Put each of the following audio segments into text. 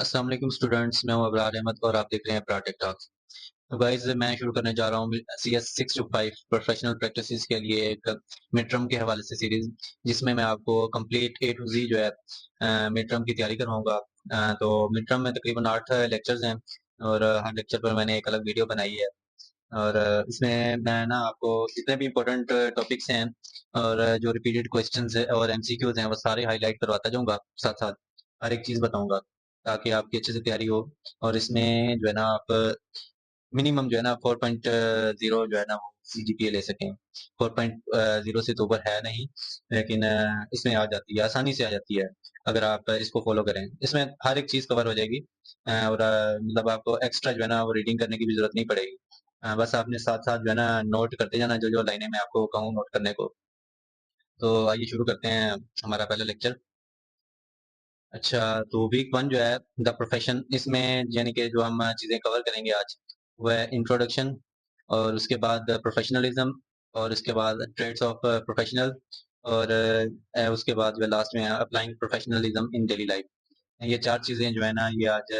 अस्सलाम वालेकुम स्टूडेंट्स, मैं हूं अबरार अहमद और आप देख रहे हैं अबरार टेक टॉक्स। तो गाइस मैं शुरू करने जा रहा हूं CS 6 to 5 प्रोफेशनल प्रैक्टिसेस के लिए एक मिड टर्म के हवाले से सीरीज, जिसमें मैं आपको कंप्लीट A to Z जो है मिड टर्म की तैयारी करवाऊंगा। तो मिड टर्म में तकरीबन 8 लेक्चर्स हैं और हर लेक्चर पर मैंने एक अलग वीडियो बनाई है। और इसमें मैं ना आपको जितने भी इम्पोर्टेंट टॉपिक्स हैं और जो रिपीटेड क्वेश्चंस है और MCQs हैं वो सारे हाईलाइट करवाता जाऊंगा, साथ साथ हर एक चीज़ बताऊंगा ताकि आपकी अच्छे से तैयारी हो। और इसमें जो है ना आप मिनिमम जो है ना 4.0 जो है ना वो CGPA ले सकें। 4.0 से तो ऊपर है नहीं, लेकिन इसमें आ जाती है, आसानी से आ जाती है अगर आप इसको फॉलो करें। इसमें हर एक चीज़ कवर हो जाएगी और मतलब आपको एक्स्ट्रा जो है ना वो रीडिंग करने की भी जरूरत नहीं पड़ेगी। बस आपने साथ साथ जो है ना नोट करते जाना जो जो लाइनें मैं आपको कहूँ नोट करने को। तो आइए शुरू करते हैं हमारा पहला लेक्चर। अच्छा, तो वीक 1 जो है द प्रोफेशन, इसमें यानी कि जो हम चीज़ें कवर करेंगे आज वो है इंट्रोडक्शन, और उसके बाद प्रोफेशनलिज्म, और उसके बाद ट्रेड्स ऑफ प्रोफेशनल, और उसके बाद जो है लास्ट में अप्लाइंग प्रोफेशनलिज्म इन डेली लाइफ। ये 4 चीज़ें जो है ना ये आज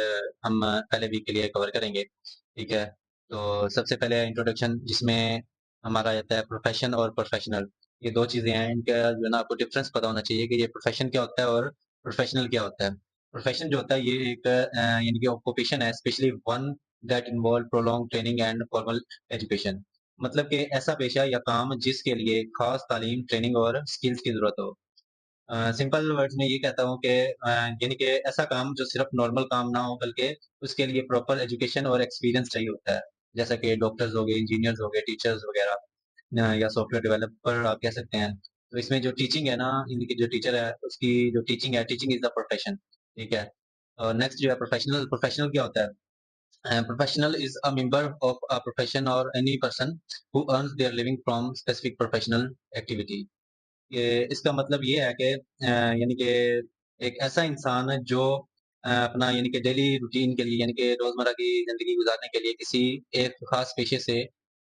हम पहले वीक के लिए कवर करेंगे। ठीक है? तो सबसे पहले इंट्रोडक्शन, जिसमें हमारा आता है प्रोफेशन और प्रोफेशनल। ये 2 चीज़ें हैं, इनका जो है ना आपको डिफरेंस पता होना चाहिए कि ये प्रोफेशन क्या होता है और प्रोफेशनल क्या होता है। प्रोफेशन जो होता है ये एक यानी कि ऑक्यूपेशन है, specially one that involve prolong training and formal education. मतलब कि ऐसा पेशा या काम जिसके लिए खास तालीम, ट्रेनिंग और स्किल्स की ज़रूरत हो। सिंपल वर्ड्स में ये कहता हूँ कि यानी कि ऐसा काम जो सिर्फ नॉर्मल काम ना हो, बल्कि उसके लिए प्रॉपर एजुकेशन और एक्सपीरियंस चाहिए होता है। जैसा कि डॉक्टर्स हो गए, इंजीनियर्स हो गए, टीचर्स वगैरह, या सॉफ्टवेयर डेवलपर आप कह सकते हैं। तो इसमें जो टीचिंग है ना, इनकी जो टीचर है उसकी जो टीचिंग है, टीचिंग इज द प्रोफेशन। ठीक है? और नेक्स्ट जो है प्रोफेशनल। प्रोफेशनल क्या होता है? Professional is a member of a profession और any person who earns their living from specific professional activity. ये इसका मतलब ये है कि यानी कि एक ऐसा इंसान है जो अपना यानी कि डेली रूटीन के लिए, यानी कि रोजमर्रा की जिंदगी गुजारने के लिए किसी एक खास पेशे से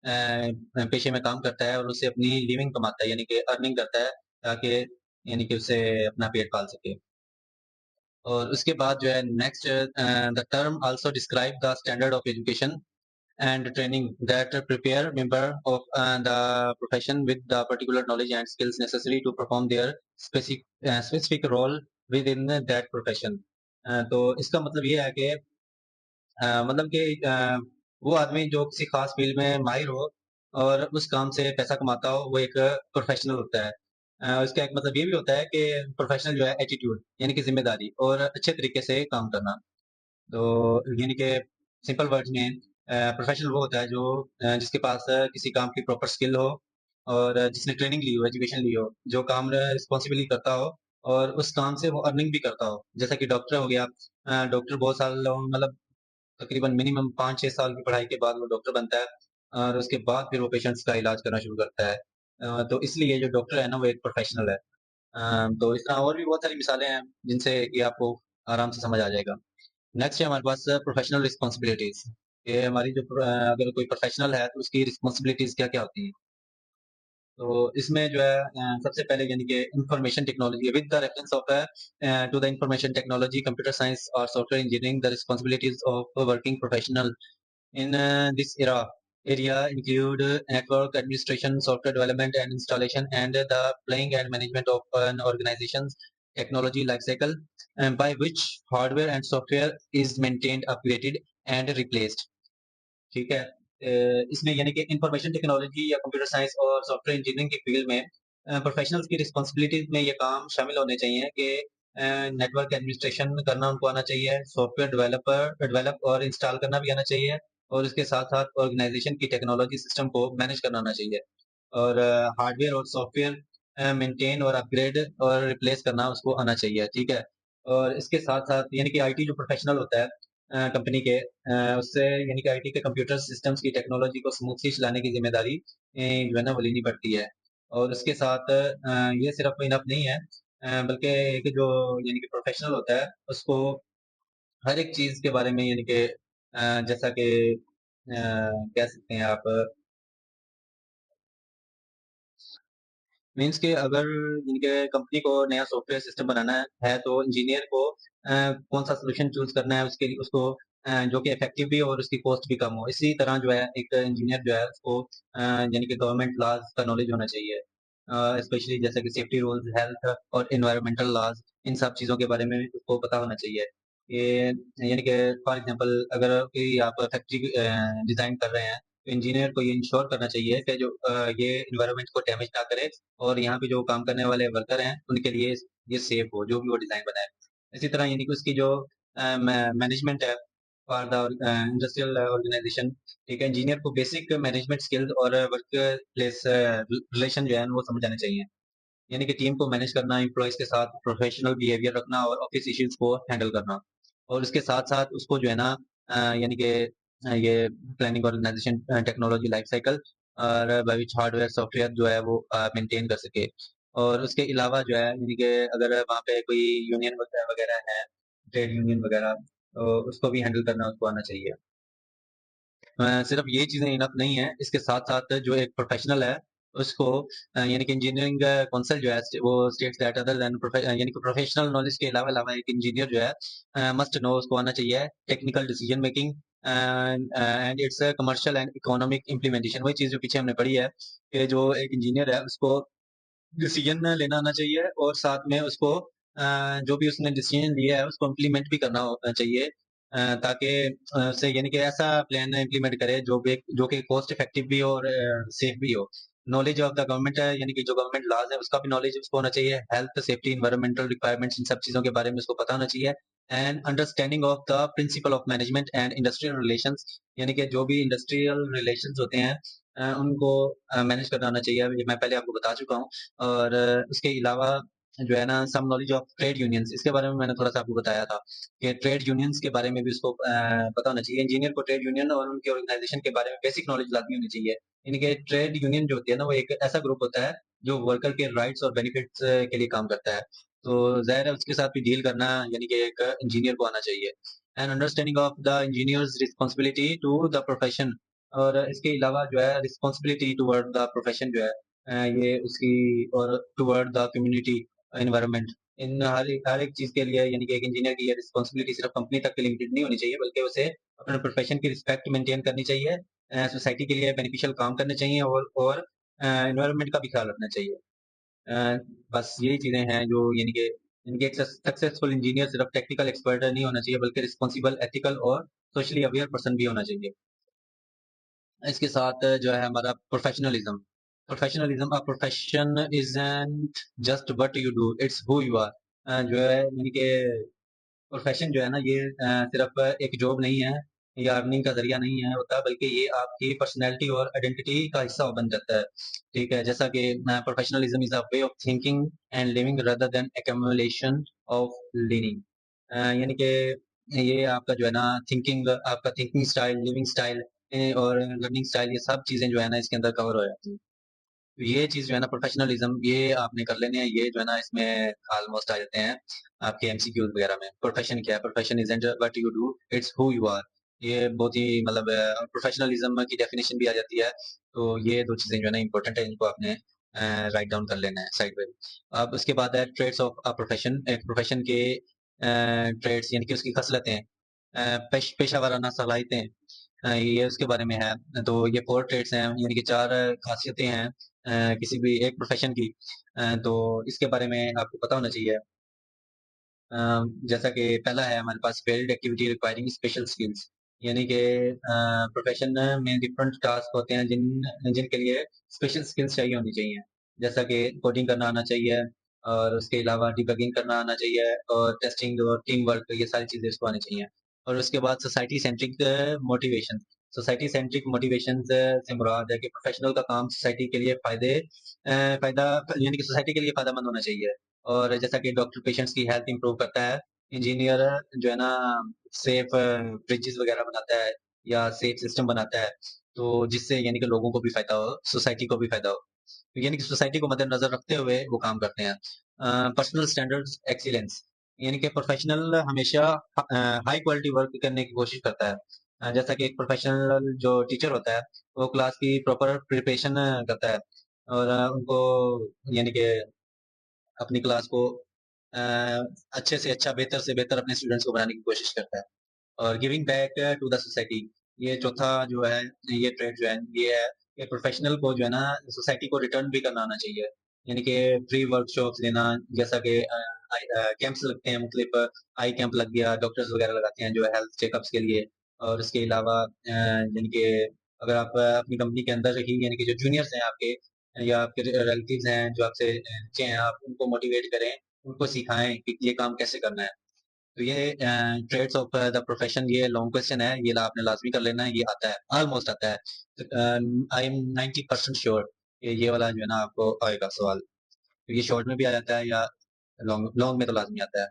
पेशे में काम करता है और उससे अपनी लिविंग कमाता है, यानी कि अर्निंग करता है, ताकि यानी कि उससे अपना पेट पाल सके। और उसके बाद जो है next, the term also describe the standard of education and training that prepare member of the profession with the particular knowledge and skills necessary to perform their specific role within that profession। तो इसका मतलब ये है कि मतलब कि वो आदमी जो किसी खास फील्ड में माहिर हो और उस काम से पैसा कमाता हो, वो एक प्रोफेशनल होता है। इसका एक मतलब ये भी होता है कि प्रोफेशनल जो है एटीट्यूड, यानी कि जिम्मेदारी और अच्छे तरीके से काम करना। तो यानी कि सिंपल वर्ड्स में प्रोफेशनल वो होता है जो जिसके पास किसी काम की प्रॉपर स्किल हो और जिसने ट्रेनिंग ली हो, एजुकेशन ली हो, जो काम रिस्पॉन्सिबली करता हो और उस काम से वो अर्निंग भी करता हो। जैसा कि डॉक्टर हो गया, डॉक्टर बहुत साल मतलब तकरीबन मिनिमम 5-6 साल की पढ़ाई के बाद वो डॉक्टर बनता है और उसके बाद फिर वो पेशेंट्स का इलाज करना शुरू करता है। तो इसलिए जो डॉक्टर है ना वो एक प्रोफेशनल है। तो इस तरह और भी बहुत सारी मिसालें हैं जिनसे कि आपको आराम से समझ आ जाएगा। नेक्स्ट है हमारे पास प्रोफेशनल रिस्पॉन्सिबिलिटीज। ये हमारी जो अगर कोई प्रोफेशनल है तो उसकी रिस्पॉन्सिबिलिटीज क्या क्या होती हैं। तो इसमें जो है सबसे पहले यानी कि information technology, with the reference of to the information technology, computer science और software engineering, the responsibilities of working professional in this area include network administration, software development and installation, and the planning and management of an organization's technology lifecycle, by which hardware and software is maintained, upgraded and replaced। ठीक है? इसमें यानी कि information technology या computer science और software engineering की field में professionals की रिस्पॉन्सिबिलिटीज में ये काम शामिल होने चाहिए कि नेटवर्क एडमिनिस्ट्रेशन करना उनको आना चाहिए, सॉफ्टवेयर डेवलप और इंस्टॉल करना भी आना चाहिए, और इसके साथ साथ ऑर्गेनाइजेशन की टेक्नोलॉजी सिस्टम को मैनेज करना आना चाहिए, और हार्डवेयर और सॉफ्टवेयर मेंटेन और अपग्रेड और रिप्लेस करना उसको आना चाहिए। ठीक है? और इसके साथ साथ यानी कि आईटी जो प्रोफेशनल होता है कंपनी के, उससे यानी कि आईटी के कंप्यूटर सिस्टम्स की टेक्नोलॉजी को स्मूथली चलाने की जिम्मेदारी जो है ना वो लेनी पड़ती है। और उसके साथ ये सिर्फ इनफ नहीं है, बल्कि एक जो यानी कि प्रोफेशनल होता है उसको हर एक चीज के बारे में यानी कि जैसा कि कह सकते हैं आप मीन्स कि अगर इनके कंपनी को नया सॉफ्टवेयर सिस्टम बनाना है तो इंजीनियर को कौन सा सॉल्यूशन चूज करना है उसके लिए उसको जो कि इफेक्टिव भी हो और उसकी कॉस्ट भी कम हो। इसी तरह जो है एक इंजीनियर जो है उसको यानी कि गवर्नमेंट लॉज का नॉलेज होना चाहिए, स्पेशली जैसे कि सेफ्टी रूल्स, हेल्थ और एनवायरमेंटल लॉज, इन सब चीज़ों के बारे में उसको पता होना चाहिए। ये यानी कि फॉर एग्जांपल अगर कोई आप फैक्ट्री डिज़ाइन कर रहे हैं तो इंजीनियर को ये इंश्योर करना चाहिए कि जो ये एनवायरनमेंट को डैमेज ना करे और यहाँ पे जो काम करने वाले वर्कर हैं उनके लिए ये सेफ हो जो भी वो डिज़ाइन बनाए। इसी तरह यानी कि उसकी जो मैनेजमेंट है फॉर द इंडस्ट्रियल ऑर्गेनाइजेशन, ठीक है, इंजीनियर को बेसिक मैनेजमेंट स्किल्स और वर्क प्लेस रिलेशन जो है वो समझ आने चाहिए। यानी कि टीम को मैनेज करना, एम्प्लॉइज के साथ प्रोफेशनल बिहेवियर रखना और ऑफिस इश्यूज को हैंडल करना। और उसके साथ-साथ उसको जो है ना यानी कि ये planning, organisation, technology life cycle और भविष्य हार्डवेयर, सॉफ्टवेयर जो है वो मेंटेन कर सके। और उसके अलावा जो है यानी कि अगर वहाँ पे कोई यूनियन वगैरह है, ट्रेड यूनियन वगैरह, तो उसको भी हैंडल करना उसको आना चाहिए। सिर्फ ये चीज़ें इनफ नहीं है, इसके साथ-साथ जो एक प्रोफेशनल है, उसको यानी कि इंजीनियरिंग काउंसिल जो है वो स्टेट्स दैट अदर देन यानी कि प्रोफेशनल नॉलेज के अलावा एक इंजीनियर जो है मस्ट नो, उसको आना चाहिए technical decision making and it's commercial and economic implementation. वही चीज़ जो पीछे हमने पढ़ी है कि जो एक इंजीनियर है उसको डिसीजन लेना आना चाहिए और साथ में उसको जो भी उसने डिसीजन लिया है उसको इम्प्लीमेंट भी करना चाहिए, ताकि उससे यानी कि ऐसा प्लान इम्प्लीमेंट करे जो कि कॉस्ट इफेक्टिव भी हो और सेफ भी हो। नॉलेज ऑफ द गवर्नमेंट है यानी कि जो गवर्नमेंट लॉज है उसका भी नॉलेज उसको होना चाहिए। हेल्थ, सेफ्टी, एनवायरमेंटल रिक्वायरमेंट्स, इन सब चीज़ों के बारे में उसको पता होना चाहिए। And understanding of the principle of management and industrial relations, यानी कि जो भी इंडस्ट्रियल रिलेशंस होते हैं उनको मैनेज करना आना चाहिए। ये मैं पहले आपको बता चुका हूँ। और उसके अलावा जो है ना some knowledge of trade unions, इसके बारे में मैंने थोड़ा-सा आपको बताया था कि ट्रेड यूनियंस के बारे में भी उसको पता होना चाहिए। इंजीनियर को ट्रेड यूनियन और उनके ऑर्गेनाइजेशन के बारे में बेसिक नॉलेज लाज़मी होनी चाहिए। यानी कि ट्रेड यूनियन जो होती है ना वो एक ऐसा ग्रुप होता है जो वर्कर के राइट्स और बेनिफिट्स के लिए काम करता है। तो ज़ाहिर है उसके साथ भी डील करना यानी कि एक इंजीनियर को आना चाहिए। And understanding of the engineer's responsibility to the profession, और इसके अलावा जो है रिस्पांसिबिलिटी टुवर्ड द प्रोफेशन जो है ये उसकी, और टुवर्ड द कम्युनिटी, एनवायरनमेंट, इन हर एक चीज़ के लिए यानी कि एक इंजीनियर की ये रिस्पांसिबिलिटी सिर्फ कंपनी तक के लिमिटेड नहीं होनी चाहिए बल्कि उसे अपने प्रोफेशन की रिस्पेक्ट मेंटेन करनी चाहिए, सोसाइटी के लिए बेनिफिशियल काम करने चाहिए और एनवायरनमेंट का भी ख्याल रखना चाहिए। अ, बस यही चीज़ें हैं जो यानी कि इनके एक सक्सेसफुल इंजीनियर सिर्फ टेक्निकल एक्सपर्ट नहीं होना चाहिए बल्कि रिस्पांसिबल, एथिकल और सोशली अवेयर पर्सन भी होना चाहिए। इसके साथ जो है हमारा professionalism. Professionalism, a profession isn't just what you do, it's who you are. जो है यानी कि प्रोफेशन जो है ना ये सिर्फ एक जॉब नहीं है या अर्निंग का ज़रिया नहीं है होता, बल्कि ये आपकी पर्सनैलिटी और आइडेंटिटी का हिस्सा बन जाता है। ठीक है? जैसा कि professionalism is a way of thinking and living rather than accumulation of leaning. यानी कि ये आपका जो है ना थिंकिंग, आपका थिंकिंग स्टाइल, लिविंग स्टाइल और लर्निंग स्टाइल, ये सब चीज़ें जो है ना इसके अंदर कवर हो जाती हैं। तो ये चीज़ जो है ना प्रोफेशनलिज्म ये आपने कर लेने हैं, ये जो है ना इसमें ऑलमोस्ट आ जाते हैं आपके एमसीक्यूज़ वगैरह में। प्रोफेशन क्या है? Profession isn't what you do, it's who you are. ये बहुत ही मतलब प्रोफेशनलिज्म की डेफिनिशन भी आ जाती है। तो ये 2 चीज़ें जो है ना इम्पोर्टेंट है, इनको आपने राइट डाउन कर लेना है साइड में। अब उसके बाद है ट्रेड्स ऑफ अ प्रोफेशन। एक प्रोफेशन के ट्रेड्स यानी कि उसकी खसलतें, पेशा वाराना सलाहियतें, ये उसके बारे में है। तो ये 4 ट्रेड्स हैं यानी कि 4 खासियतें हैं किसी भी एक प्रोफ़ेशन की। तो इसके बारे में आपको पता होना चाहिए। अ, जैसा कि पहला है हमारे पास field activity requiring special skills, यानी कि प्रोफ़ेशन में डिफरेंट टास्क होते हैं जिनके लिए स्पेशल स्किल्स चाहिए होनी चाहिए। जैसा कि कोडिंग करना आना चाहिए और उसके अलावा डिबगिंग करना आना चाहिए और टेस्टिंग और टीम वर्क, ये सारी चीज़ें इसको आनी चाहिए। और उसके बाद society centric motivation. Society centric motivation से मुराद है कि प्रोफ़ेशनल का काम सोसाइटी के लिए फ़ायदा यानी कि सोसाइटी के लिए फ़ायदेमंद होना चाहिए। और जैसा कि डॉक्टर पेशेंट्स की हेल्थ इंप्रूव करता है, इंजीनियर जो है ना सेफ ब्रिजेस वगैरह बनाता है या सेफ सिस्टम बनाता है, तो जिससे यानी कि लोगों को भी फ़ायदा हो, सोसाइटी को भी फ़ायदा हो। तो यानी कि सोसाइटी को मद्देनज़र रखते हुए वो काम करते हैं। पर्सनल स्टैंडर्ड्स एक्सीलेंस, यानी कि प्रोफेशनल हमेशा हाई क्वालिटी वर्क करने की कोशिश करता है। जैसा कि एक प्रोफेशनल जो टीचर होता है, वो क्लास की प्रॉपर प्रिपरेशन करता है। और उनको यानी कि अपनी क्लास को अ, अच्छे से अच्छा, बेहतर से बेहतर अपने स्टूडेंट्स को बनाने की कोशिश करता है। और giving back to the society, ये चौथा जो है, ये ट्रेड जो है, ये है कि प्रोफेशनल को जो है ना सोसाइटी को रिटर्न भी करना आना चाहिए। यानी कि फ्री वर्कशॉप्स देना, जैसा कि कैंप्स लगते हैं, मतलब आई कैंप लग गया, डॉक्टर्स वगैरह लगाते हैं जो है हेल्थ चेकअप्स के लिए। और इसके अलावा यानी कि अगर आप अपनी कंपनी के अंदर ही, यानी कि जो जूनियर्स हैं आपके या आपके रिलेटिव्स हैं जो आपसे नीचे हैं, आप उनको मोटिवेट करें, उनको सिखाएं कि ये काम कैसे करना है। तो ये ट्रेड्स ऑफ द प्रोफेशन, ये लॉन्ग क्वेश्चन है, ये आपने लाजमी कर लेना है, ये आता है, ऑलमोस्ट आता है। आई एम 90% श्योर कि ये वाला जो है ना आपको आएगा सवाल। तो ये शॉर्ट में भी आ जाता है या लॉन्ग लॉन्ग में तो लाजमी आता है।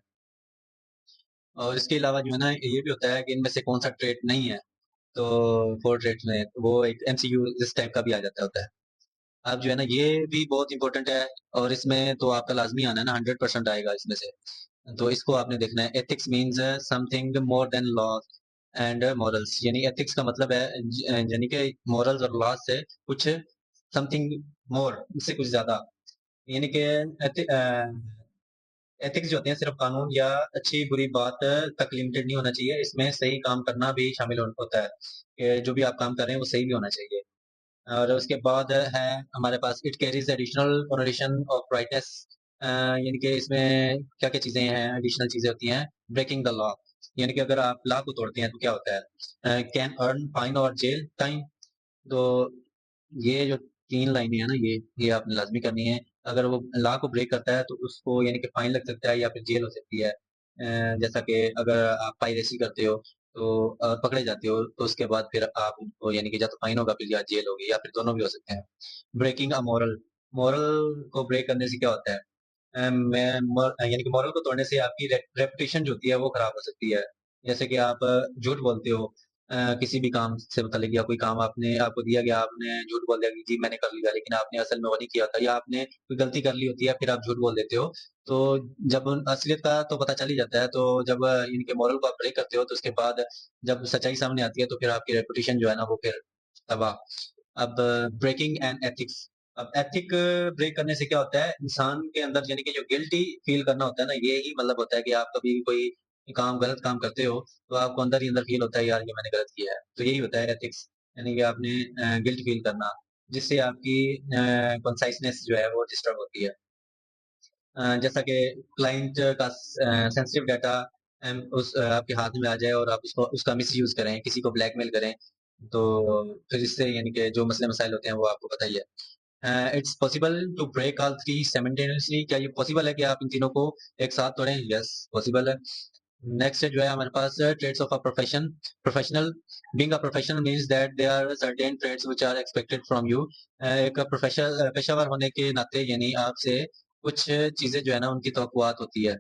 और इसके अलावा जो है ना ये भी होता है कि इनमें से कौन सा ट्रेड नहीं है। तो 4 ट्रेड्स में वो एक एमसीक्यू इस टाइप का भी आ जाता होता है। अब जो है ना ये भी बहुत इंपॉर्टेंट है, और इसमें तो आपका लाजमी आना है ना, 100% आएगा इसमें से। तो इसको आपने देखना है। Ethics means something more than laws and morals, यानी एथिक्स का मतलब है यानी कि मॉरल्स और लॉज से कुछ, समथिंग मोर, इससे कुछ ज्यादा। यानी कि एथिक्स जो होते हैं सिर्फ कानून या अच्छी बुरी बात तक लिमिटेड नहीं होना चाहिए, इसमें सही काम करना भी शामिल होता है, कि जो भी आप काम कर रहे हैं वो सही भी होना चाहिए। और उसके बाद है हमारे पास it carries additional connotation of brightness, यानी कि इसमें क्या क्या चीजें हैं, एडिशनल चीजें होती हैं। ब्रेकिंग द लॉ, यानी कि अगर आप लॉ को तोड़ते हैं तो क्या होता है, कैन अर्न फाइन और जेल टाइम। तो ये जो 3 लाइनें हैं ना, ये आपने लाज़मी करनी है। अगर वो लॉ को ब्रेक करता है तो उसको यानी कि फाइन लग सकता है या फिर जेल हो सकती है। जैसा कि अगर आप पायरेसी करते हो तो पकड़े जाते हो, तो उसके बाद फिर आप उनको यानी कि या तो फाइन होगा, फिर या जेल होगी, या फिर दोनों भी हो सकते हैं। ब्रेकिंग अ मोरल, मोरल को ब्रेक करने से क्या होता है? यानी कि मोरल को तोड़ने से आपकी रेपुटेशन जो होती है वो खराब हो सकती है। जैसे कि आप झूठ बोलते हो किसी भी काम से मुतालिक, या कोई काम आपने आपको दिया गया, आपने झूठ बोल दिया कि जी मैंने कर लिया, लेकिन आपने असल में वो नहीं किया था, या आपने कोई गलती कर ली होती है, फिर आप झूठ बोल देते हो। तो जब असलियत का तो पता चल ही जाता है, तो जब इनके मोरल को आप ब्रेक करते हो, तो उसके बाद जब सच्चाई सामने आती है तो फिर आपकी रेपुटेशन जो है ना वो फिर तबाह। अब ब्रेकिंग एंड एथिक्स, अब एथिक ब्रेक करने से क्या होता है, इंसान के अंदर यानी कि जो गिल्टी फील करना होता है ना, ये ही मतलब होता है कि आप कभी भी कोई काम, गलत काम करते हो, तो आपको अंदर ही अंदर फील होता है यार ये मैंने गलत किया है। तो यही होता है एथिक्स, यानी कि आपने गिल्ट फील करना, जिससे आपकी कंसाइसनेस जो है वो डिस्टर्ब होती है। जैसा कि क्लाइंट का सेंसिटिव डाटा उस आपके हाथ में आ जाए और आप उसको उसका मिसयूज करें, किसी को ब्लैकमेल करें, तो फिर इससे यानी कि जो मसले मसाइल होते हैं वो आपको पता ही है। It's possible to break all three simultaneously, क्या ये पॉसिबल है कि आप इन तीनों को एक साथ तोड़ें? यस, पॉसिबल है। नेक्स्ट जो है हमारे पास traits of a professional. Being a professional means that there are certain traits which are expected from you. एक प्रोफेशनल पेशेवर होने के नाते यानी आपसे कुछ चीजें जो है ना उनकी तवक्कुआत होती है।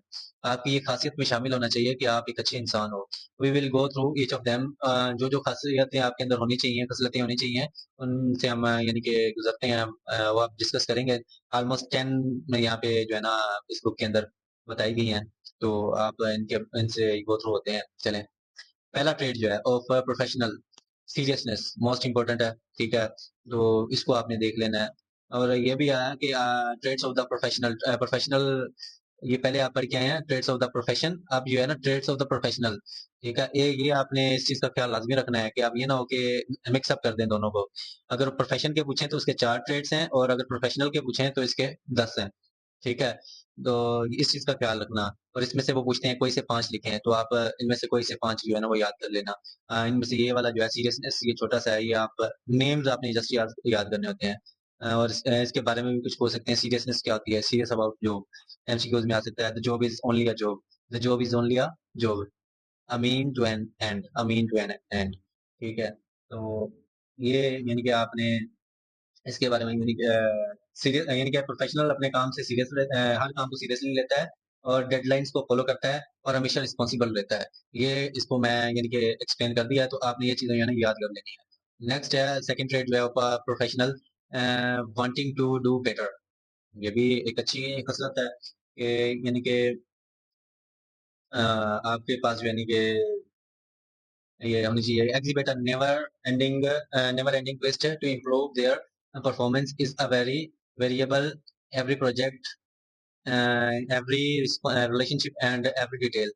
आपकी ये खासियत में शामिल होना चाहिए कि आप एक अच्छे इंसान हो। We will go through each of them, जो जो खासियतें आपके अंदर होनी चाहिए, खसलतें होनी चाहिए, उनसे हम यानी कि गुजरते हैं, हम वो आप डिस्कस करेंगे। ऑलमोस्ट 10 में यहाँ पे जो है ना इस बुक के अंदर बताई गई हैं, तो आप इनके इनसे गो थ्रू होते हैं, चलें। पहला ट्रेड जो है of professional, seriousness most important है, ठीक है? तो इसको आपने देख लेना है। और ये भी आया कि traits of the professional, professional, ये पहले आप पढ़ के आए हैं ट्रेड्स ऑफ द प्रोफेशन, अब जो है ना ट्रेड्स ऑफ द प्रोफेशनल, ठीक है? ये आपने इस चीज का ख्याल लाजमी रखना है कि आप ये ना हो कि मिक्सअप कर दें दोनों को। अगर प्रोफेशन के पूछें तो उसके 4 ट्रेड्स हैं, और अगर प्रोफेशनल के पूछें तो इसके 10 हैं, ठीक है? तो इस चीज का ख्याल रखना। और इसमें से वो पूछते हैं कोई से 5 लिखे हैं, तो आप इनमें से कोई से 5 जो है ना वो याद कर लेना। इनमें से ये वाला जो है सीरियसनेस, ये छोटा-सा है, ये आप नेम्स आपने जस्ट याद याद करने होते हैं। और इसके बारे में भी कुछ पूछ सकते हैं, सीरियसनेस क्या होती है? सीरियस अबाउट जॉब, एमसीक्यूज़ में आ सकता है। The job is only a job, the job is only a job, a mean to an end, a mean to an end, ठीक है? तो ये यानी कि आपने इसके बारे में यानी कि सीरियस यानी कि प्रोफेशनल अपने काम से हर काम को सीरियसली लेता है, और डेडलाइंस को फॉलो करता है, और हमेशा रिस्पॉन्सिबल रहता है। ये इसको मैं यानी कि एक्सप्लेन कर दिया है, तो आपने ये चीजें यानी याद कर लेनी है। नेक्स्ट है सेकंड ट्रेड जो है professional, wanting to do better. ये भी एक अच्छी खसलत है कि यानी कि आपके पास जो यानी कि ये होनी चाहिए, exhibit a never ending quest to improve their performance is a very variable, every project, every relationship and every detail.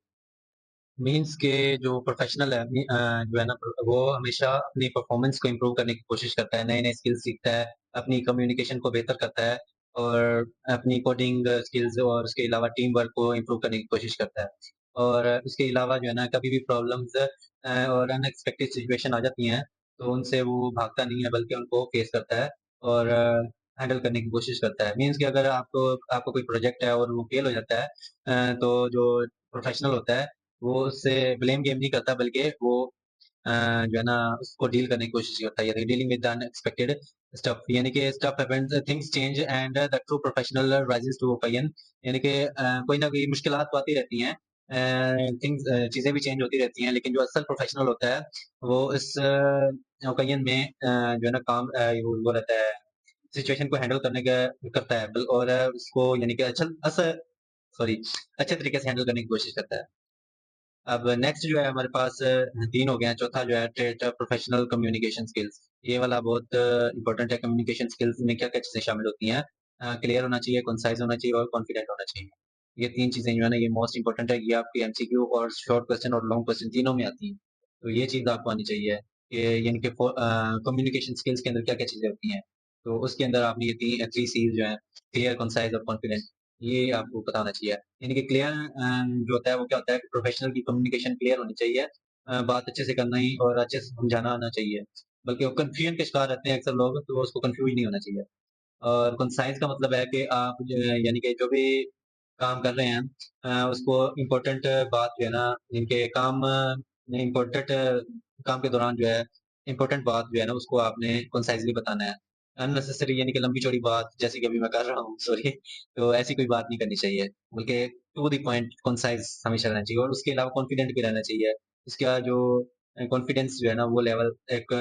Means के जो प्रोफेशनल है जो है ना वो हमेशा अपनी परफॉर्मेंस को इम्प्रूव करने की कोशिश करता है, नए-नए स्किल्स सीखता है, अपनी कम्युनिकेशन को बेहतर करता है और अपनी कोडिंग स्किल्स और उसके अलावा टीम वर्क को इम्प्रूव करने की कोशिश करता है। और उसके अलावा जो है ना कभी भी प्रॉब्लम्स और अनएक्सपेक्टेड सिचुएशन आ जाती हैं, तो उनसे वो भागता नहीं है बल्कि उनको फेस करता है और हैंडल करने की कोशिश करता है। मीन्स कि अगर आपको कोई प्रोजेक्ट है और वो फेल हो जाता है तो जो प्रोफेशनल होता है वो उससे ब्लेम गेम नहीं करता बल्कि वो जो है ना उसको डील करने की कोशिश करता है, यानी dealing with the unexpected stuff, यानी कि stuff happens, things change and the true professional rises to occasion. यानी कि कोई ना कोई मुश्किलात तो आती रहती हैं, थिंग्स चीजें भी चेंज होती रहती हैं, लेकिन जो असल प्रोफेशनल होता है वो इस ओकेजन में जो है ना काम वो रहता है, सिचुएशन को हैंडल करने का करता है और उसको यानी कि सॉरी अच्छे तरीके से हैंडल करने की कोशिश करता है। अब नेक्स्ट जो है हमारे पास 3 हो गए हैं, चौथा जो है ट्रेट प्रोफेशनल कम्युनिकेशन स्किल्स। ये वाला बहुत इम्पोर्टेंट है। कम्युनिकेशन स्किल्स में क्या-क्या चीज़ें शामिल होती हैं? क्लियर होना चाहिए, कंसाइज़ होना चाहिए और कॉन्फिडेंट होना चाहिए। ये 3 चीज़ें जो है ना ये मोस्ट इम्पोर्टेंट है। ये आपके एमसीक्यू और शॉर्ट क्वेश्चन और लॉन्ग क्वेश्चन तीनों में आती हैं। तो ये चीज़ आपको आनी चाहिए कि यानी कि कम्युनिकेशन स्किल्स के अंदर क्या-क्या चीज़ें होती हैं। तो उसके अंदर आपने ये 3 सीज़ जो हैं क्लियर, कंसाइज़ और कॉन्फिडेंट, ये आपको पता होना चाहिए। यानी कि क्लियर जो होता है वो क्या होता है कि प्रोफेशनल की कम्युनिकेशन क्लियर होनी चाहिए, बात अच्छे से करना ही और अच्छे से समझाना आना चाहिए। बल्कि वो कन्फ्यूजन के शिकार रहते हैं अक्सर लोग, तो उसको कन्फ्यूज नहीं होना चाहिए। और कंसाइज़ का मतलब है कि आप जो है यानी कि जो भी काम कर रहे हैं उसको इम्पोर्टेंट बात जो है ना इनके इम्पोर्टेंट काम के दौरान जो है इम्पोर्टेंट बात जो है ना उसको आपने कंसाइज़ली बताना है। अननेसेसरी यानी कि लंबी-चौड़ी बात जैसे कि अभी मैं कर रहा हूँ सॉरी तो ऐसी कोई बात नहीं करनी चाहिए। बल्कि टू द पॉइंट कंसाइज़ हमेशा रहना चाहिए और उसके अलावा कॉन्फिडेंट भी रहना चाहिए। इसका जो कॉन्फिडेंस जो है ना वो लेवल एक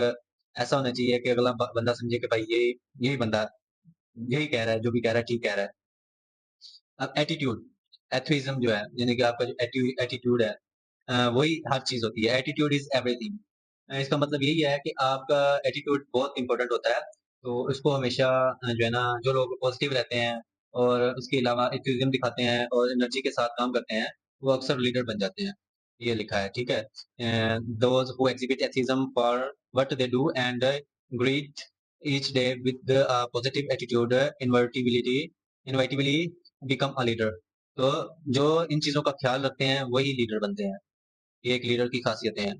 ऐसा होना चाहिए कि अगला ब बंदा समझे कि भाई यही बंदा यही कह रहा है, जो भी कह रहा है ठीक कह रहा है। अब एटीट्यूड, एथुइज़्म जो है, यानी कि आपका जो एटीट्यूड है वही हर चीज़ होती है। Attitude is everything. इसका मतलब यही है कि आपका एटीट्यूड बहुत इम्पोर्टेंट होता है। तो इसको हमेशा जो है ना जो लोग पॉज़िटिव रहते हैं और उसके अलावा एथुइज़्म दिखाते हैं और एनर्जी के साथ काम करते हैं, वो अक्सर लीडर बन जाते हैं। ये लिखा है, ठीक है? Those who exhibit enthusiasm for what they do and greet each day with positive attitude inevitably become a leader. तो जो इन चीज़ों का ख़्याल रखते हैं, वही लीडर बनते हैं। ये एक लीडर की ख़ासियतें हैं।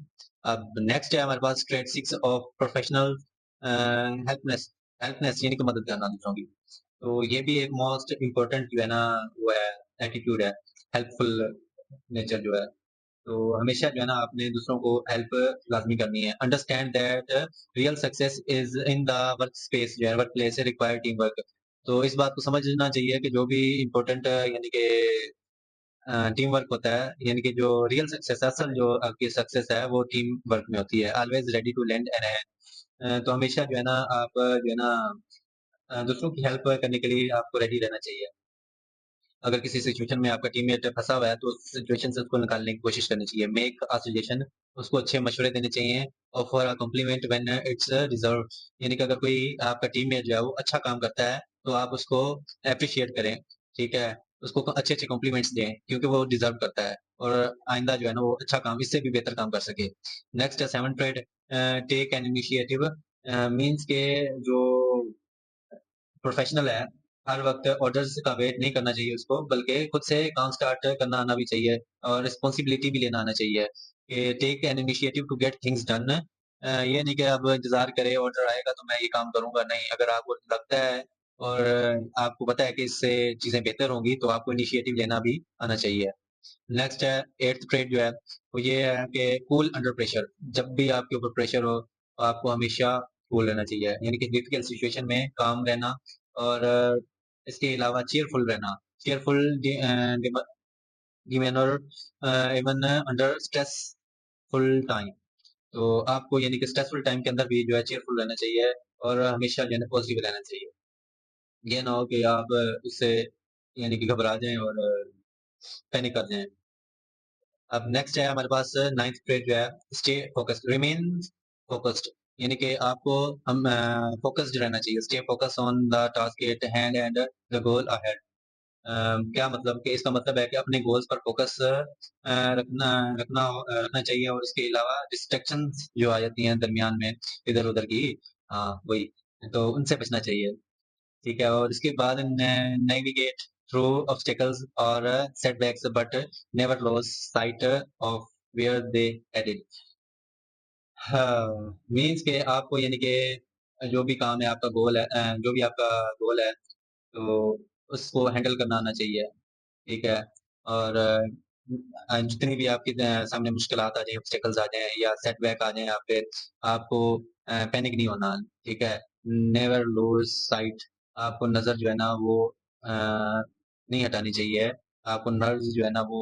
अब नेक्स्ट है हमारे पास ट्रेड 6 ऑफ प्रोफेशनल हेल्पनेस। हेल्पनेस यानी कि मदद करना दूसरों की। तो ये भी एक मोस्ट इम्पोर्टेंट जो है ना वो है एटीट्यूड है, हेल्पफुल नेचर जो है। तो हमेशा जो है ना आपने दूसरों को हेल्प लाज़मी करनी है। Understand that real success is in the work space जो है work place require team work. तो इस बात को समझना चाहिए कि जो भी इम्पोर्टेंट यानी कि टीम वर्क होता है, यानी कि जो रियल सक्सेस असल जो आपकी सक्सेस है वो टीम वर्क में होती है। Always ready to lend an hand. तो हमेशा जो है ना आप जो है ना दूसरों की हेल्प करने के लिए आपको रेडी रहना चाहिए। अगर किसी सिचुएशन में आपका टीममेट फँसा हुआ है, तो उस सिचुएशन से उसको निकालने की कोशिश करनी चाहिए। मेक अ सजेशन, उसको अच्छे मशवरे देने चाहिए। Offer a compliment when it's deserved, यानी कि अगर कोई आपका टीममेट जो है वो अच्छा काम करता है, तो आप उसको एप्रिशिएट करें, ठीक है? उसको अच्छे-अच्छे कॉम्प्लीमेंट्स दें क्योंकि वो डिज़र्व करता है और आइंदा जो है ना वो अच्छा काम इससे भी बेहतर काम कर सके। नेक्स्ट है 7th trait, take an initiative. Means के जो प्रोफेशनल है, हर वक़्त ऑर्डर्स का वेट नहीं करना चाहिए उसको, बल्कि खुद से काम स्टार्ट करना आना भी चाहिए और रिस्पॉन्सिबिलिटी भी लेना आना चाहिए कि take an initiative to get things done. ये नहीं कि अब इंतज़ार करें ऑर्डर आएगा तो मैं ये काम करूँगा, नहीं, अगर आपको लगता है और आपको पता है कि इससे चीज़ें बेहतर होंगी, तो आपको इनिशिएटिव लेना भी आना चाहिए। नेक्स्ट है 8th ट्रेड जो है, वो ये है कि कूल अंडर प्रेशर। जब भी आपके ऊपर प्रेशर हो, तो आपको हमेशा कूल रहना चाहिए, यानी कि डिफिकल्ट सिचुएशन में काम रहना और इसके अलावा चीयरफुल रहना। Cheerful demeanour even under stressful time. तो आपको यानी कि स्ट्रेसफुल टाइम के अंदर भी जो है चीयरफुल रहना चाहिए और हमेशा जो है ना पॉजिटिव रहना चाहिए। ये ना हो कि आप उससे यानी कि घबरा जाएँ और पैनिक कर जाएँ। अब नेक्स्ट है हमारे पास 9th ट्रेड जो है, स्टे फोकस्ड, रिमेन फोकस्ड। यानी कि आपको हम फ़ोकस्ड रहना चाहिए, stay focus on the task at hand and the goal ahead. क्या मतलब कि इसका मतलब है कि अपने गोल्स पर फ़ोकस रखना रखना चाहिए और उसके अलावा डिस्ट्रैक्शंस जो आ जाती हैं दरमियान में इधर-उधर की, हाँ, वही, तो उनसे बचना चाहिए। ठीक है, और इसके बाद नेविगेट थ्रू ऑब्स्टेकल्स और setbacks but never lose sight of where they headed. हाँ, मीन्स कि आपको यानी कि जो भी काम है आपका गोल है, जो भी आपका गोल है तो उसको हैंडल करना आना चाहिए, ठीक है? और जितनी भी आपके सामने मुश्किलात आ जाएँ, ऑब्स्टेकल्स आ जाएँ या सेटबैक आ जाएँ, या फिर आपको पैनिक नहीं होना, ठीक है? नेवर लूज़ साइट, आपको नज़र जो है ना वो नहीं हटानी चाहिए। आपको नर्व्स जो है ना वो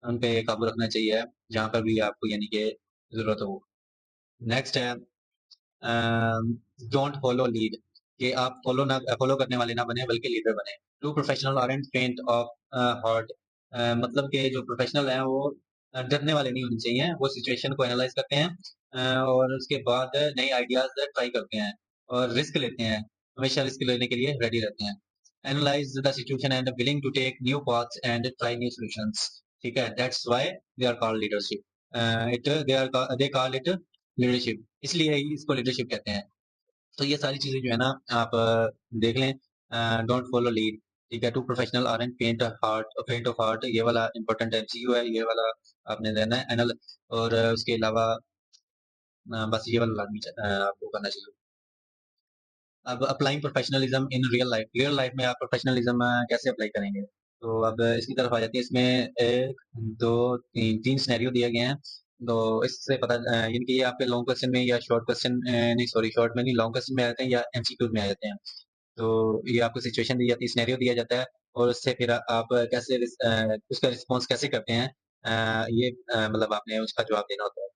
उन पे काबू रखना चाहिए, जहाँ पर भी आपको यानी कि ज़रूरत हो। नेक्स्ट है डोंट फॉलो लीड, कि आप फॉलो करने वाले ना बने बल्कि लीडर बने। ट्रू प्रोफेशनल आरंट फेंट ऑफ हार्ट, मतलब कि जो प्रोफेशनल हैं वो डरने वाले नहीं होने चाहिए। वो सिचुएशन को एनालाइज करते हैं और उसके बाद नए आइडियाज ट्राई करते हैं और रिस्क लेते हैं। हमेशा रिस्क लेने के लिए रेडी रहते हैं। Analyse the situation and willing to take new paths and try new solutions. ठीक है, that's why they are called leadership. It they call it leadership, इसलिए ही इसको लीडरशिप कहते हैं। तो ये सारी चीज़ें जो है ना आप देख लें, डोंट फॉलो लीड, ठीक है? टू प्रोफेशनल आरंट फेंट ऑफ हार्ट, ये वाला इम्पोर्टेंट एमसीक्यू है, ये वाला आपने देना है एनल, और उसके अलावा बस ये वाला लाज़मी आपको करना चाहिए। अब applying professionalism in real life में आप प्रोफेशनलिज्म कैसे अप्लाई करेंगे? तो अब इसकी तरफ आ जाती है, इसमें 1, 2, 3 सिनेरियो दिए गए हैं। तो इससे पता यानी कि ये आपके लॉन्ग क्वेश्चन में या शॉर्ट क्वेश्चन नहीं, सॉरी, शॉर्ट में नहीं, लॉन्ग क्वेश्चन में आ जाते हैं या एमसीक्यूज़ में आ जाते हैं। तो ये आपको सिचुएशन दी जाती है, सिनेरियो दिया जाता है और उससे फिर आप कैसे उसका रिस्पॉन्स कैसे करते हैं, ये मतलब आपने उसका जवाब देना होता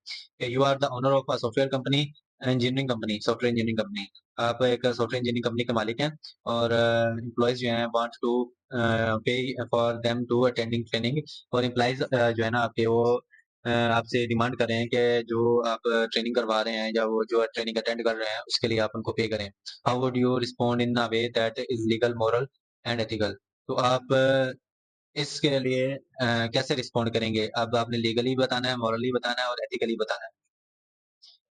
है। You are the owner of a software company, software engineering company. आप एक सॉफ्टवेयर इंजीनियरिंग कंपनी के मालिक हैं और एम्प्लॉइज़ जो हैं want to pay for them to attending training, और एम्प्लॉइज़ जो है ना आपके वो आपसे डिमांड कर रहे हैं कि जो आप ट्रेनिंग करवा रहे हैं या वो जो ट्रेनिंग अटेंड कर रहे हैं उसके लिए आप उनको पे करें। How would you respond in a way that is legal, moral and ethical? तो आप इसके लिए कैसे रिस्पॉन्ड करेंगे? अब आपने लीगली बताना है, मॉरली बताना है और एथिकली बताना है,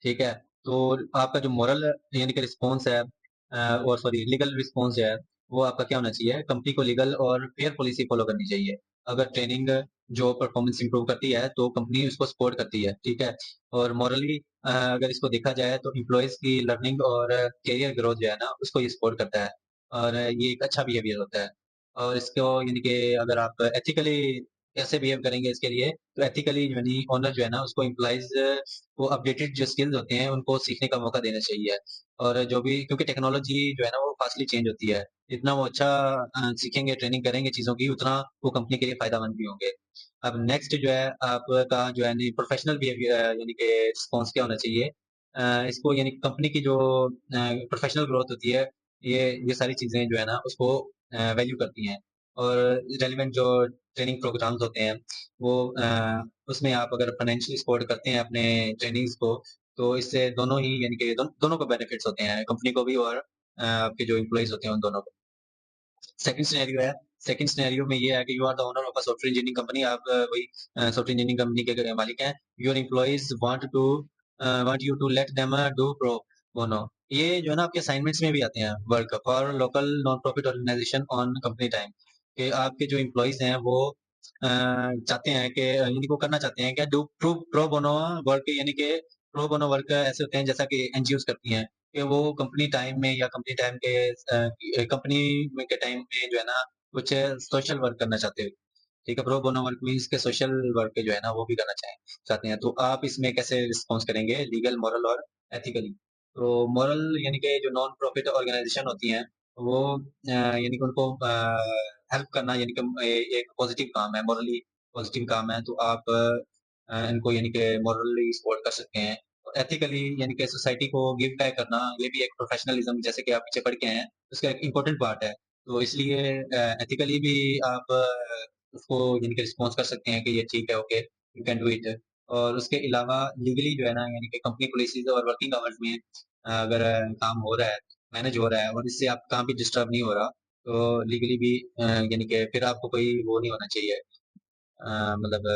ठीक है? तो आपका जो मॉरल यानी कि रिस्पॉन्स है और सॉरी लीगल रिस्पॉन्स जो है, वो आपका क्या होना चाहिए? कंपनी को लीगल और फेयर पॉलिसी फॉलो करनी चाहिए। अगर ट्रेनिंग जो परफॉर्मेंस इंप्रूव करती है, तो कंपनी उसको सपोर्ट करती है, ठीक है? और मॉरली अगर इसको देखा जाए तो एम्प्लॉइज़ की लर्निंग और करियर ग्रोथ जो है ना, उसको ये सपोर्ट करता है और ये एक अच्छा बिहेवियर होता है। और इसको यानी कि अगर आप एथिकली कैसे बिहेव करेंगे इसके लिए, तो एथिकली यानी ओनर जो है ना, उसको एम्प्लॉइज़ को अपडेटेड जो स्किल्स होते हैं, उनको सीखने का मौका देना चाहिए। और जो भी, क्योंकि टेक्नोलॉजी जो है ना, वो फास्टली चेंज होती है। जितना वो अच्छा सीखेंगे, ट्रेनिंग करेंगे चीज़ों की, उतना वो कंपनी के लिए फ़ायदेमंद भी होंगे। अब नेक्स्ट जो है आपका जो है नी प्रोफ़ेशनल बिहेवियर यानी कि रिस्पॉन्स क्या होना चाहिए? इसको यानी कंपनी की जो प्रोफ़ेशनल ग्रोथ होती है, ये सारी चीज़ें जो है ना, उसको वैल्यू करती हैं। और रेलेवेंट जो ट्रेनिंग प्रोग्राम्स होते हैं, वो उसमें आप अगर फाइनेंशियली सपोर्ट करते हैं अपने ट्रेनीज़ को, तो इससे दोनों ही यानी कि दोनों को बेनिफिट्स होते हैं, कंपनी को भी और आपके जो एम्प्लॉइज़ होते हैं उन दोनों को। सेकंड सिनेरियो है, सेकंड सिनेरियो में ये है कि you are the owner of a software engineering company, आप वही सॉफ्टवेयर इंजीनियरिंग कंपनी के मालिक हैं। Your employees want you to let them do pro bono. ये जो है ना आपके असाइनमेंट्स में भी आते हैं, work for local non profit organisation on company time, कि आपके जो एम्प्लॉइज़ हैं वो चाहते हैं कि यानी को करना चाहते हैं कि do pro pro bono work, यानी कि प्रो बोनो वर्क ऐसे होते हैं जैसा कि एनजीओज़ करती हैं, कि वो कंपनी टाइम में या कंपनी टाइम के कंपनी में के टाइम में जो है ना कुछ सोशल वर्क करना चाहते हो। ठीक है, प्रो बोनो वर्क मीन्स के सोशल वर्क जो है ना वो भी करना चाहते हैं। तो आप इसमें कैसे रिस्पॉन्स करेंगे, लीगल, मॉरल और एथिकली? तो मॉरल यानी कि जो नॉन प्रॉफिट ऑर्गेनाइजेशन होती हैं, वो यानी कि उनको हेल्प करना यानी कि एक पॉजिटिव काम है, मॉरली पॉजिटिव काम है, तो आप इनको यानी कि मॉरली सपोर्ट कर सकते हैं। एथिकली यानी कि सोसाइटी को गिव बैक करना, ये भी एक प्रोफेशनलिज्म, जैसे कि आप पीछे पढ़ के आए हैं, उसका एक इम्पोर्टेंट पार्ट है। तो इसलिए एथिकली भी आप उसको यानी कि रिस्पॉन्स कर सकते हैं कि ये ठीक है, okay, you can do it. और उसके अलावा लीगली जो है ना यानी कि कंपनी पॉलिसीज़ और वर्किंग आवर्स में अगर काम हो रहा है, मैनेज हो रहा है और इससे आपका काम भी डिस्टर्ब नहीं हो रहा, तो लीगली भी यानी कि फिर आपको कोई वो नहीं होना चाहिए मतलब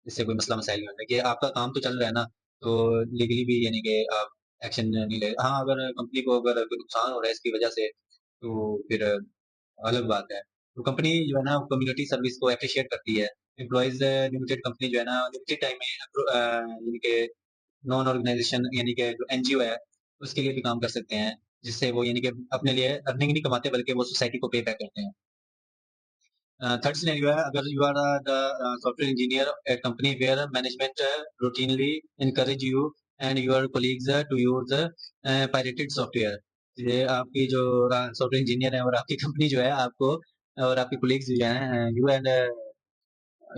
इससे कोई मसला मसाइल नहीं होता कि आपका काम तो चल रहा है ना, तो लीगली भी यानी कि आप एक्शन नहीं ले हाँ, अगर कंपनी को अगर कोई नुकसान हो रहा है इसकी वजह से, तो फिर अलग बात है। तो कंपनी जो है ना कम्युनिटी सर्विस को एप्रिशिएट करती है। एम्प्लॉइज़ लिमिटेड कंपनी जो है ना लिमिटेड टाइम में यानी कि नॉन ऑर्गेनाइज़ेशन यानी कि जो एनजीओ है, उसके लिए भी काम कर सकते हैं, जिससे वो यानी कि अपने लिए अर्निंग नहीं कमाते बल्कि वो सोसाइटी को पे बैक करते हैं। थर्ड सिनेरियो है अगर you are the software engineer at company where management routinely encourage you and your colleagues to use pirated software. ये आपकी जो सॉफ्टवेयर इंजीनियर है और आपकी कंपनी जो है आपको और आपके कोलीग्स जो हैं यू एंड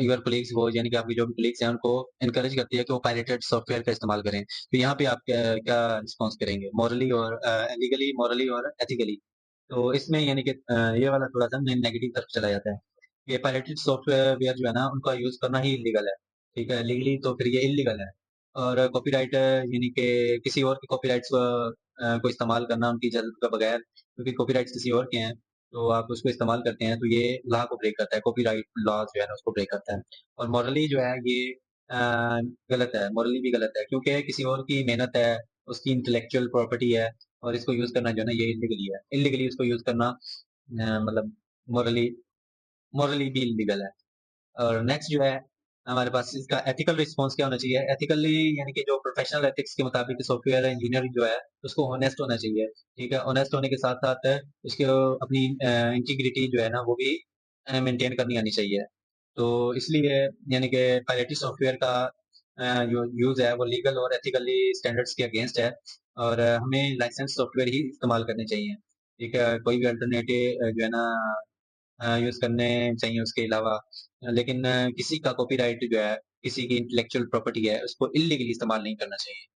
योर कोलीग्स को यानी कि आपके जो भी कोलीग्स हैं उनको एनकरेज करती है कि वो पायरेटेड सॉफ्टवेयर का इस्तेमाल करें। तो यहाँ पे आप क्या क्या रिस्पॉन्स करेंगे? मॉरली और लीगली, मॉरली और एथिकली। तो इसमें यानी कि ये वाला थोड़ा-सा नेगेटिव तरफ चला जाता है। ये पायरेटेड सॉफ्टवेयर जो है ना, उनका यूज़ करना ही इल्लीगल है, ठीक है? लीगली तो फिर ये इल्लीगल है और कॉपीराइट यानी कि किसी और के कॉपीराइट्स को इस्तेमाल करना उनकी इजाज़त के बगैर क्योंकि कॉपीराइट्स किसी और के हैं, तो आप उसको इस्तेमाल करते हैं, तो ये लॉ को ब्रेक करता है, कॉपीराइट लॉ जो है ना, उसको ब्रेक करता है और मॉरली जो है ये अ, गलत है, मॉरली भी गलत है क्योंकि किसी और की मेहनत है, उसकी इंटेलेक्चुअल प्रॉपर्टी है और इसको यूज़ करना जो है ना, ये इल्लीगली है। इल्लीगली इसको यूज़ करना मतलब मॉरली मॉरली भी इल्लीगल है। और नेक्स्ट जो है हमारे पास इसका एथिकल रिस्पॉन्स क्या होना चाहिए? एथिकली यानी कि जो प्रोफेशनल एथिक्स के मुताबिक सॉफ्टवेयर इंजीनियरिंग जो है उसको ऑनेस्ट होना चाहिए, ठीक है? ऑनेस्ट होने के साथ-साथ उसको अपनी इंटीग्रिटी जो है ना वो भी मेंटेन करनी आनी चाहिए। तो इसलिए यानी कि पायरेटेड सॉफ्टवेयर का जो यूज़ है वो लीगल और एथिकली स्टैंडर्ड्स के अगेंस्ट है और हमें लाइसेंस सॉफ्टवेयर ही इस्तेमाल करने चाहिए, ठीक है? कोई भी अल्टरनेटिव जो है ना यूज़ करने चाहिए उसके अलावा लेकिन किसी का कॉपीराइट जो है, किसी की इंटेलेक्चुअल प्रॉपर्टी है, उसको इल्लीगली इस्तेमाल नहीं करना चाहिए,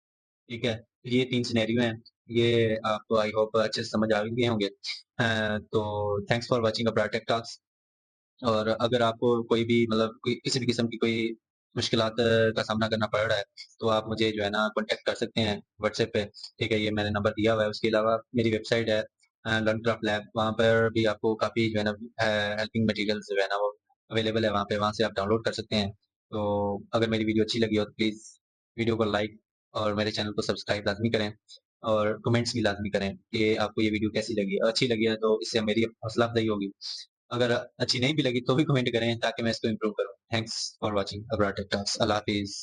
ठीक है? ये 3 सिनेरियो हैं, ये आपको आई होप अच्छे से समझ आ गए होंगे। तो thanks for watching a tech talks और अगर आपको कोई भी मतलब कोई किसी भी किस्म की कोई मुश्किलात का सामना करना पड़ रहा है, तो आप मुझे जो है ना कॉन्टैक्ट कर सकते हैं व्हाट्सएप पे, ठीक है? ये मैंने नंबर दिया हुआ है। उसके अलावा मेरी वेबसाइट है लर्नक्राफ्ट लैब, वहाँ पर भी आपको काफ़ी जो है ना हेल्पिंग मटीरियल्स जो है ना वो अवेलेबल है वहाँ पे, वहाँ से आप डाउनलोड कर सकते हैं। तो अगर मेरी वीडियो अच्छी लगी हो तो प्लीज़ वीडियो को लाइक और मेरे चैनल को सब्सक्राइब लाज़मी करें और कमेंट्स भी लाज़मी करें कि आपको ये वीडियो कैसी लगी। अच्छी लगी है तो इससे मेरी हौसला अफ़ज़ाई होगी। अगर अच्छी नहीं भी लगी तो भी कमेंट करें ताकि मैं इसको इम्प्रूव करूँ। Thanks for watching Abrar tech talks. अल्लाह हाफ़िज़।